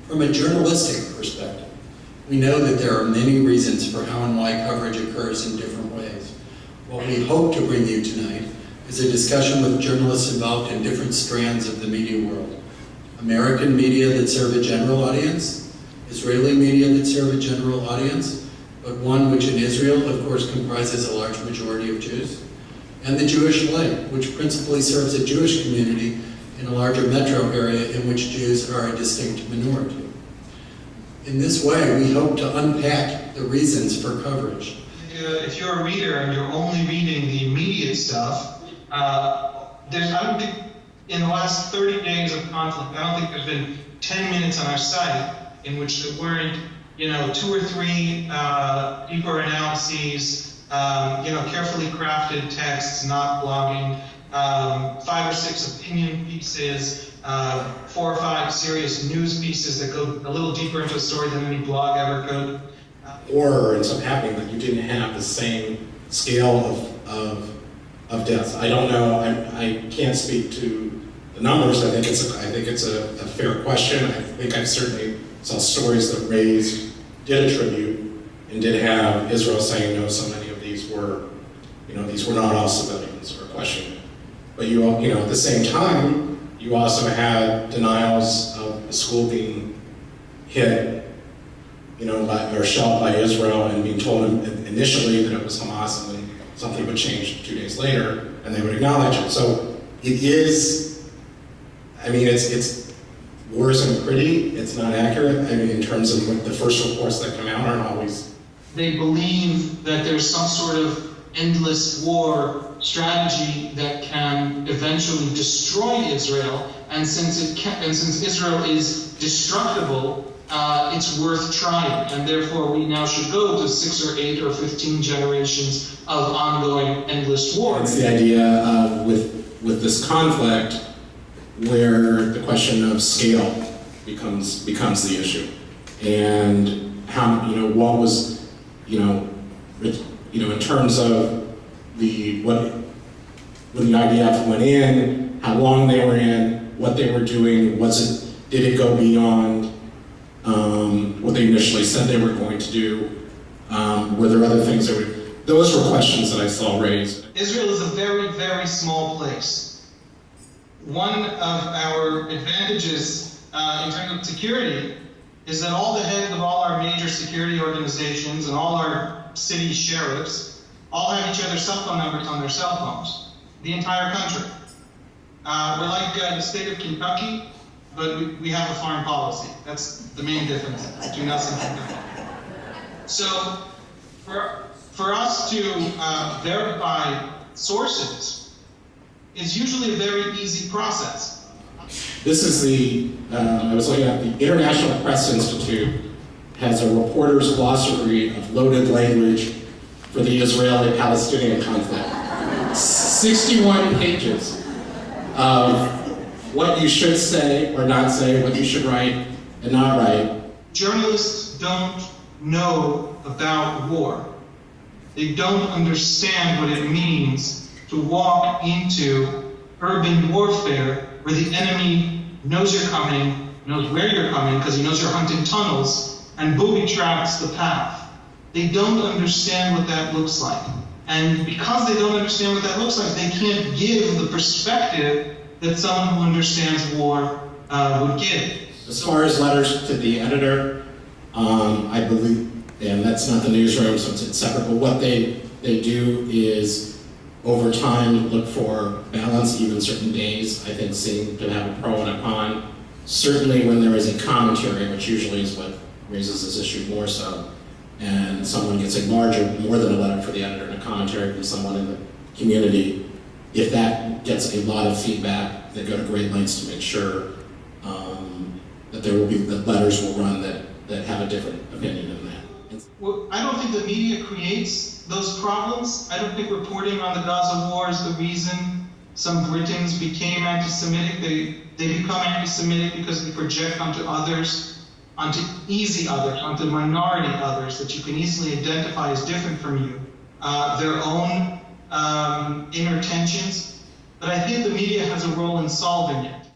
From a journalistic perspective, we know that there are many reasons for how and why coverage occurs in different ways. What we hope to bring you tonight is a discussion with journalists involved in different strands of the media world. American media that serve a general audience, Israeli media that serve a general audience, but one which in Israel, of course, comprises a large majority of Jews, and the Jewish light, which principally serves a Jewish community in a larger metro area in which Jews are a distinct minority. In this way, we hope to unpack the reasons for coverage. If you're a reader and you're only reading the immediate stuff, I don't think in the last 30 days of conflict, I don't think there's been 10 minutes on our site in which there weren't, 2 or 3 deeper analyses, carefully crafted texts, not blogging, 5 or 6 opinion pieces, 4 or 5 serious news pieces that go a little deeper into a story than any blog ever could. Or ends up happening that you didn't have the same scale of deaths. I don't know. I can't speak to the numbers. I think it's a fair question. I think I certainly saw stories that did attribute and did have Israel saying no. So many of these were, these were not all civilians or questioning. But at the same time, you also had denials of a school being hit, or shelled by Israel, and being told initially that it was Hamas, and then something would change 2 days later, and they would acknowledge it. So it is, it's war isn't pretty, it's not accurate. In terms of what the first reports that come out aren't always. They believe that there's some sort of endless war strategy that can eventually destroy Israel, and since Israel is destructible, it's worth trying, and therefore we now should go to 6 or 8 or 15 generations of ongoing endless war. It's the idea of with this conflict where the question of scale becomes the issue, and how what was in terms of when the IDF went in, how long they were in, what they were doing, did it go beyond what they initially said they were going to do? Were there other things those were questions that I saw raised. Israel is a very, very small place. One of our advantages in terms of security is that all the heads of all our major security organizations and all our city sheriffs all have each other's cell phone numbers on their cell phones, the entire country. We're like the state of Kentucky, but we have a foreign policy. That's the main difference between us and Kentucky. So for us to verify sources is usually a very easy process. This is I was looking at the International Press Institute has a reporter's glossary of loaded language for the Israeli-Palestinian conflict. 61 pages of what you should say or not say, what you should write and not write. Journalists don't know about war. They don't understand what it means to walk into urban warfare where the enemy knows you're coming, knows where you're coming because he knows you're hunting tunnels, and booby traps the path. They don't understand what that looks like. And because they don't understand what that looks like, they can't give the perspective that someone who understands war would give. As far as letters to the editor, I believe, and that's not the newsroom, so it's separate, but what they do is over time look for balance. Even certain days, I think, seem to have a pro and a con. Certainly when there is a commentary, which usually is what raises this issue more so, and someone gets a more than a letter for the editor and a commentary from someone in the community, if that gets a lot of feedback, they go to great lengths to make sure that letters will run that have a different opinion than that. Well, I don't think the media creates those problems. I don't think reporting on the Gaza war is the reason some Britons became anti-Semitic. They become anti-Semitic because they project onto others, onto easy others, onto minority others that you can easily identify as different from you, their own inner tensions. But I think the media has a role in solving it.